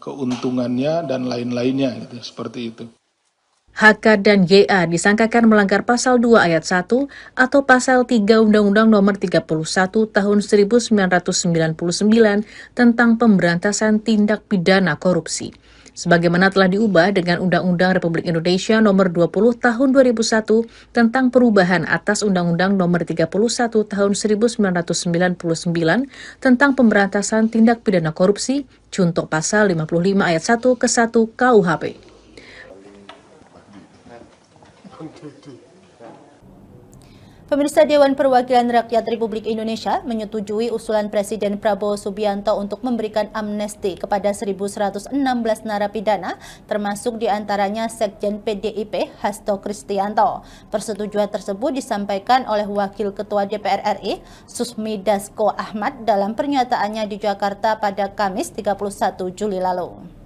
keuntungannya dan lain-lainnya gitu seperti itu. HK dan YA disangkakan melanggar pasal 2 ayat 1 atau pasal 3 Undang-Undang Nomor 31 Tahun 1999 tentang pemberantasan tindak pidana korupsi. Sebagaimana telah diubah dengan Undang-Undang Republik Indonesia Nomor 20 Tahun 2001 tentang perubahan atas Undang-Undang Nomor 31 Tahun 1999 tentang pemberantasan tindak pidana korupsi, contoh pasal 55 ayat 1 ke 1 KUHP. Pemirsa, Dewan Perwakilan Rakyat Republik Indonesia menyetujui usulan Presiden Prabowo Subianto untuk memberikan amnesti kepada 1.116 narapidana, termasuk diantaranya Sekjen PDIP Hasto Kristianto. Persetujuan tersebut disampaikan oleh Wakil Ketua DPR RI Susmi Dasko Ahmad dalam pernyataannya di Jakarta pada Kamis 31 Juli lalu.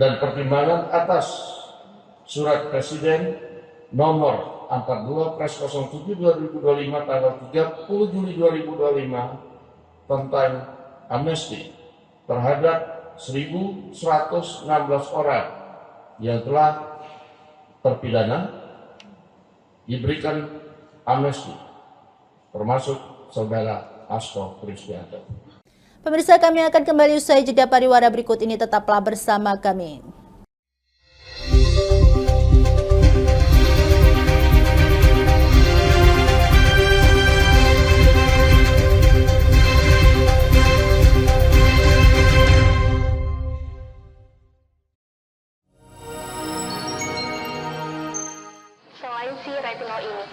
Dan pertimbangan atas Surat Presiden Nomor 42 Pres 07 2025 tanggal 30 Juli 2025 tentang amnesti terhadap 1.116 orang yang telah terpidana diberikan amnesti, termasuk saudara Hasto Kristianto. Pemirsa, kami akan kembali usai jeda pariwara berikut ini, tetaplah bersama kami. si retinol ini.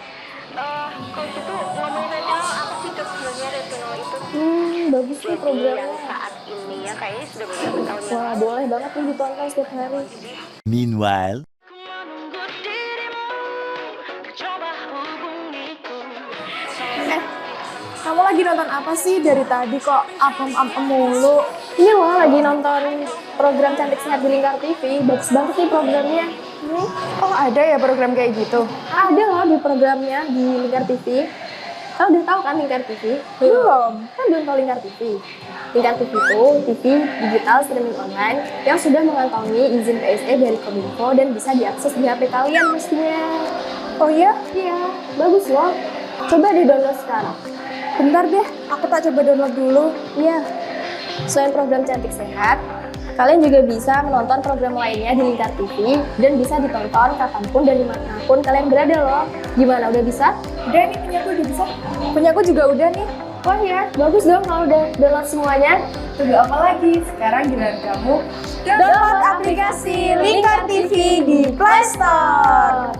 Kalau gitu ngomongin retinol, apa sih dok sebenarnya retinol itu? Bagus nih programnya. Yang saat ini ya kayaknya sudah beberapa tahun yang Wah, boleh banget nih ditonton setiap hari. Meanwhile, Kamu lagi nonton apa sih dari tadi kok apem-apem mulu? Ini loh lagi nonton program Cantik Sehat di Lingkar TV. Bagus banget nih programnya. Oh, ada ya program kayak gitu? Ada loh di programnya di Lingkar TV. Kau udah tahu kan Lingkar TV? Belum. Kan belum tahu Lingkar TV. Lingkar TV itu TV digital streaming online yang sudah mengantongi izin PSE dari Kominfo dan bisa diakses di HP kalian mestinya. Oh iya? Iya, bagus loh. Coba di-download sekarang. Bentar deh, aku tak coba download dulu. Iya. Selain program Cantik Sehat, kalian juga bisa menonton program lainnya di Lingkar TV dan bisa ditonton kapanpun dan dimanapun kalian berada loh. Gimana, udah bisa? Udah nih, punyaku udah bisa. Punyaku juga udah nih. Wah ya, bagus dong kalau udah download semuanya. Tunggu apa lagi? Sekarang giliran kamu download aplikasi Lingkar TV di Play Store.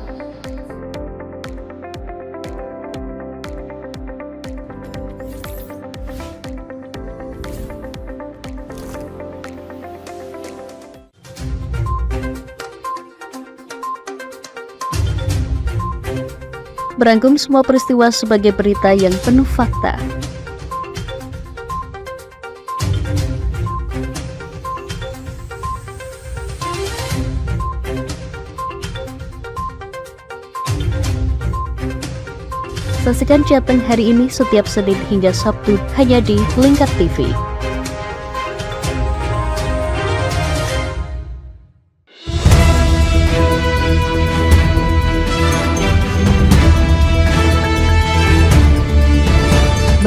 Berangkum semua peristiwa sebagai berita yang penuh fakta. Saksikan Jateng hari ini setiap Senin hingga Sabtu hanya di Lingkar TV.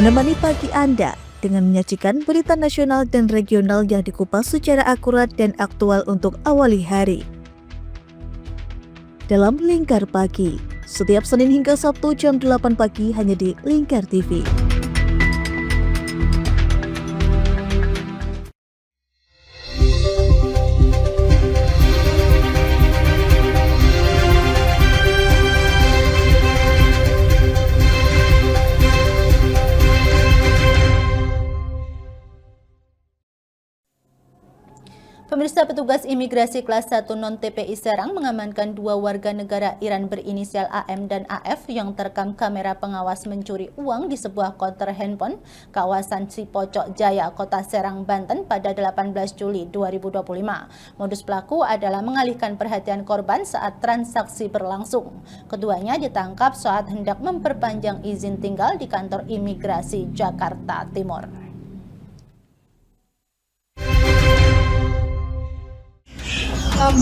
Menemani pagi Anda dengan menyajikan berita nasional dan regional yang dikupas secara akurat dan aktual untuk awali hari. Dalam Lingkar Pagi, setiap Senin hingga Sabtu jam 8 pagi hanya di Lingkar TV. Pemirsa, petugas imigrasi kelas 1 non-TPI Serang mengamankan 2 warga negara Iran berinisial AM dan AF yang terekam kamera pengawas mencuri uang di sebuah konter handphone kawasan Cipocok Jaya, Kota Serang, Banten pada 18 Juli 2025. Modus pelaku adalah mengalihkan perhatian korban saat transaksi berlangsung. Keduanya ditangkap saat hendak memperpanjang izin tinggal di kantor imigrasi Jakarta Timur. 16.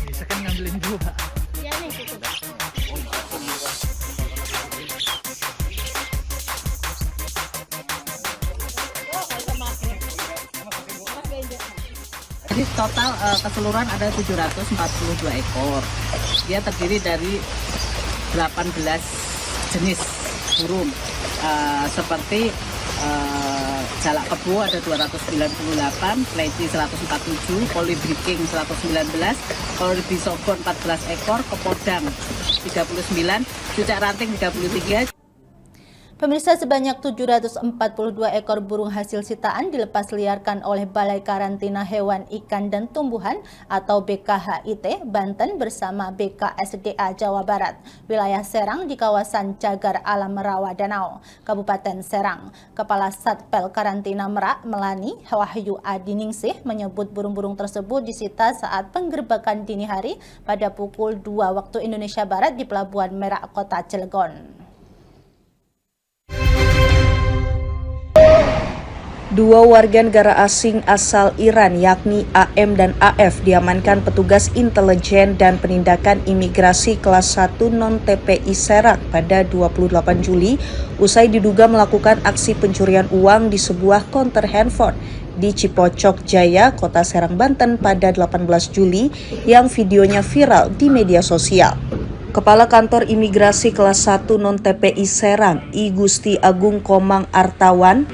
Bisa kan ngambilin dua. Iya nih, Jadi total keseluruhan ada 742 ekor. Dia terdiri dari 18 jenis burung seperti jalak kebo ada 298, leci 147, kolibri king 119, kolibri sogon 14 ekor, kepodang 39, cucak ranting 33. Pemirsa, sebanyak 742 ekor burung hasil sitaan dilepas liarkan oleh Balai Karantina Hewan, Ikan, dan Tumbuhan atau BKHIT Banten bersama BKSDA Jawa Barat, wilayah Serang di kawasan Cagar Alam Rawa Danau, Kabupaten Serang. Kepala Satpel Karantina Merak, Melani Wahyu Adiningsih, menyebut burung-burung tersebut disita saat penggerbekan dini hari pada pukul 2 waktu Indonesia Barat di Pelabuhan Merak, Kota Cilegon. Dua warga negara asing asal Iran yakni AM dan AF diamankan petugas intelijen dan penindakan imigrasi kelas 1 non-TPI Serang pada 28 Juli usai diduga melakukan aksi pencurian uang di sebuah konter handphone di Cipocok Jaya, Kota Serang, Banten pada 18 Juli yang videonya viral di media sosial. Kepala Kantor Imigrasi kelas 1 non-TPI Serang, I Gusti Agung Komang Artawan,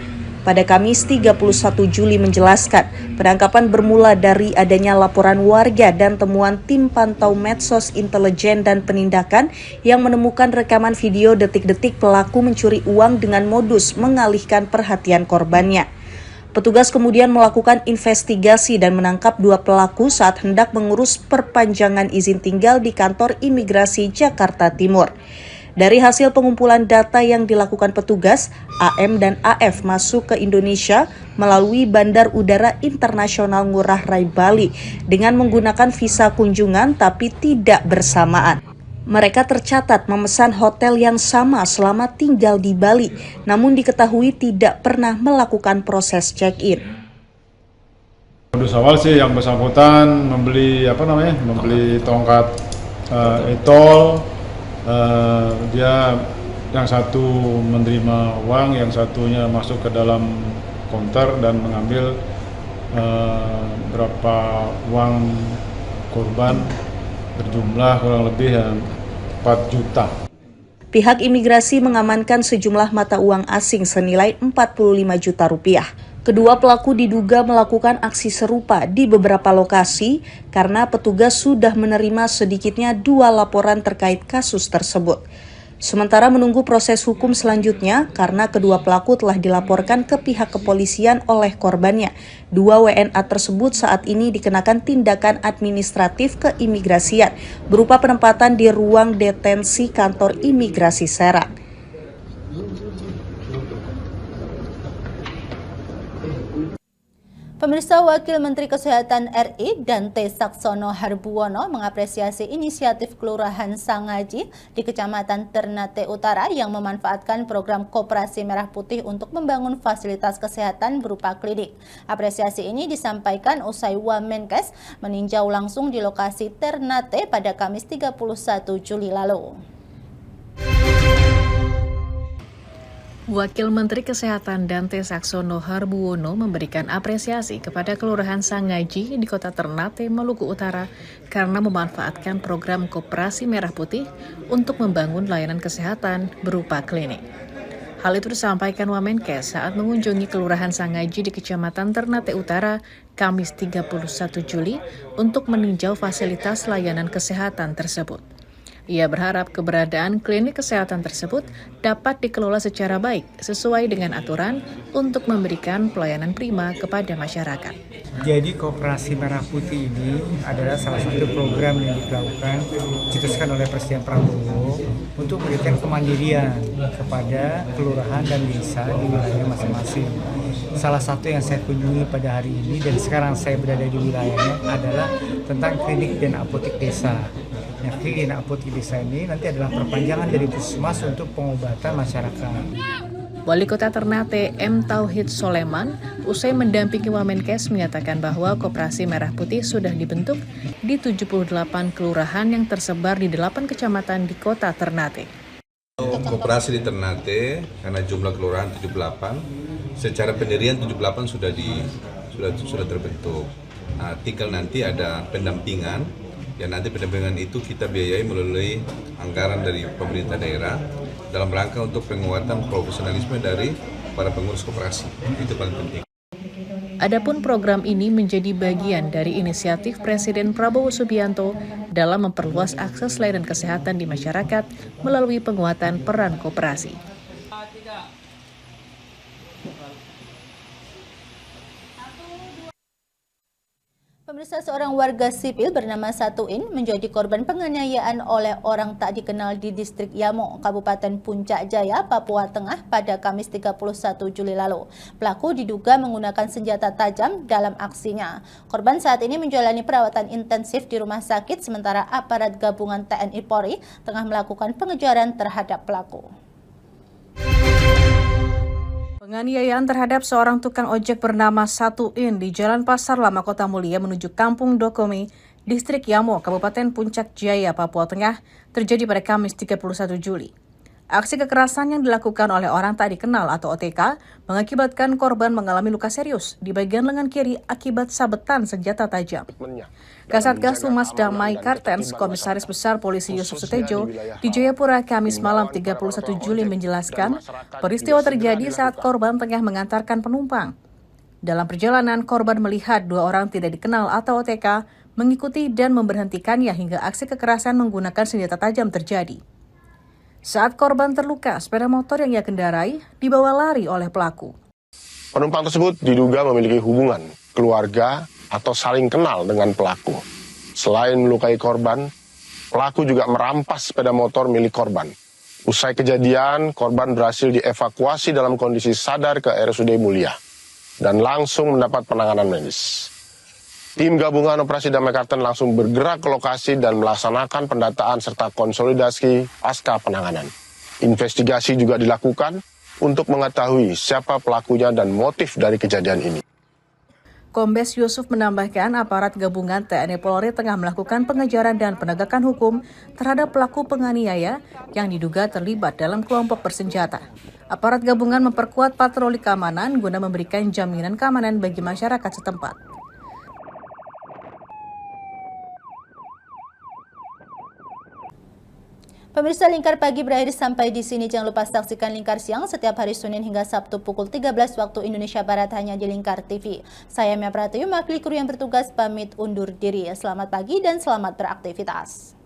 pada Kamis 31 Juli menjelaskan, penangkapan bermula dari adanya laporan warga dan temuan tim pantau medsos intelijen dan penindakan yang menemukan rekaman video detik-detik pelaku mencuri uang dengan modus mengalihkan perhatian korbannya. Petugas kemudian melakukan investigasi dan menangkap dua pelaku saat hendak mengurus perpanjangan izin tinggal di kantor imigrasi Jakarta Timur. Dari hasil pengumpulan data yang dilakukan petugas, AM dan AF masuk ke Indonesia melalui Bandar Udara Internasional Ngurah Rai Bali dengan menggunakan visa kunjungan tapi tidak bersamaan. Mereka tercatat memesan hotel yang sama selama tinggal di Bali, namun diketahui tidak pernah melakukan proses check-in. Modus awal sih yang bersangkutan membeli tongkat e-tol. Dia yang satu menerima uang, yang satunya masuk ke dalam konter dan mengambil berapa uang korban berjumlah kurang lebih 4 juta. Pihak imigrasi mengamankan sejumlah mata uang asing senilai 45 juta rupiah. Kedua pelaku diduga melakukan aksi serupa di beberapa lokasi karena petugas sudah menerima sedikitnya 2 laporan terkait kasus tersebut. Sementara menunggu proses hukum selanjutnya karena kedua pelaku telah dilaporkan ke pihak kepolisian oleh korbannya. 2 WNA tersebut saat ini dikenakan tindakan administratif keimigrasian berupa penempatan di ruang detensi kantor imigrasi Serang. Pemirsa, Wakil Menteri Kesehatan RI Dante Saxono Harbuwono mengapresiasi inisiatif Kelurahan Sangaji di Kecamatan Ternate Utara yang memanfaatkan program Koperasi Merah Putih untuk membangun fasilitas kesehatan berupa klinik. Apresiasi ini disampaikan usai Wamenkes meninjau langsung di lokasi Ternate pada Kamis 31 Juli lalu. Wakil Menteri Kesehatan Dante Saxono Harbuwono memberikan apresiasi kepada Kelurahan Sangaji di Kota Ternate, Maluku Utara karena memanfaatkan program Koperasi Merah Putih untuk membangun layanan kesehatan berupa klinik. Hal itu disampaikan Wamenkes saat mengunjungi Kelurahan Sangaji di Kecamatan Ternate Utara, Kamis 31 Juli untuk meninjau fasilitas layanan kesehatan tersebut. Ia berharap keberadaan klinik kesehatan tersebut dapat dikelola secara baik sesuai dengan aturan untuk memberikan pelayanan prima kepada masyarakat. Jadi Koperasi Merah Putih ini adalah salah satu program yang dilakukan dicetuskan oleh Presiden Prabowo untuk memberikan kemandirian kepada kelurahan dan desa di wilayah masing-masing. Salah satu yang saya kunjungi pada hari ini dan sekarang saya berada di wilayahnya adalah tentang klinik dan apotek desa. Nah, klinik dan apotek desa ini nanti adalah perpanjangan dari puskesmas untuk pengobatan masyarakat. Wali Kota Ternate M. Tauhid Soleman usai mendampingi Wamenkes menyatakan bahwa Koperasi Merah Putih sudah dibentuk di 78 kelurahan yang tersebar di 8 kecamatan di Kota Ternate. Koperasi di Ternate karena jumlah kelurahan 78, secara pendirian 78 sudah terbentuk. Nah, tinggal nanti ada pendampingan. Ya, nanti pendampingan itu kita biayai melalui anggaran dari pemerintah daerah dalam rangka untuk penguatan profesionalisme dari para pengurus koperasi. Itu paling penting. Adapun program ini menjadi bagian dari inisiatif Presiden Prabowo Subianto dalam memperluas akses layanan kesehatan di masyarakat melalui penguatan peran koperasi. Pemirsa, seorang warga sipil bernama Satuin menjadi korban penganiayaan oleh orang tak dikenal di distrik Yamo, Kabupaten Puncak Jaya, Papua Tengah pada Kamis 31 Juli lalu. Pelaku diduga menggunakan senjata tajam dalam aksinya. Korban saat ini menjalani perawatan intensif di rumah sakit sementara aparat gabungan TNI Polri tengah melakukan pengejaran terhadap pelaku. Penganiayaan terhadap seorang tukang ojek bernama Satuin di Jalan Pasar Lama Kota Mulia menuju Kampung Dokome, Distrik Yamo, Kabupaten Puncak Jaya, Papua Tengah, terjadi pada Kamis 31 Juli. Aksi kekerasan yang dilakukan oleh orang tak dikenal atau OTK mengakibatkan korban mengalami luka serius di bagian lengan kiri akibat sabetan senjata tajam. Kasatgas Humas Damai Kartens, Komisaris Besar Polisi Yusuf Sutejo di Jayapura Kamis malam 31 Juli menjelaskan peristiwa terjadi saat korban tengah mengantarkan penumpang. Dalam perjalanan, korban melihat dua orang tidak dikenal atau OTK mengikuti dan memberhentikannya hingga aksi kekerasan menggunakan senjata tajam terjadi. Saat korban terluka, sepeda motor yang ia kendarai dibawa lari oleh pelaku. Penumpang tersebut diduga memiliki hubungan keluarga atau saling kenal dengan pelaku. Selain melukai korban, pelaku juga merampas sepeda motor milik korban. Usai kejadian, korban berhasil dievakuasi dalam kondisi sadar ke RSUD Mulia dan langsung mendapat penanganan medis. Tim gabungan Operasi Damai Kartens langsung bergerak ke lokasi dan melaksanakan pendataan serta konsolidasi pasca penanganan. Investigasi juga dilakukan untuk mengetahui siapa pelakunya dan motif dari kejadian ini. Kombes Yusuf menambahkan aparat gabungan TNI Polri tengah melakukan pengejaran dan penegakan hukum terhadap pelaku penganiaya yang diduga terlibat dalam kelompok bersenjata. Aparat gabungan memperkuat patroli keamanan guna memberikan jaminan keamanan bagi masyarakat setempat. Pemirsa, Lingkar Pagi berakhir sampai di sini. Jangan lupa saksikan Lingkar Siang setiap hari Senin hingga Sabtu pukul 13 waktu Indonesia Barat hanya di Lingkar TV. Saya Mia Pratiwi, mewakili kru yang bertugas pamit undur diri. Selamat pagi dan selamat beraktivitas.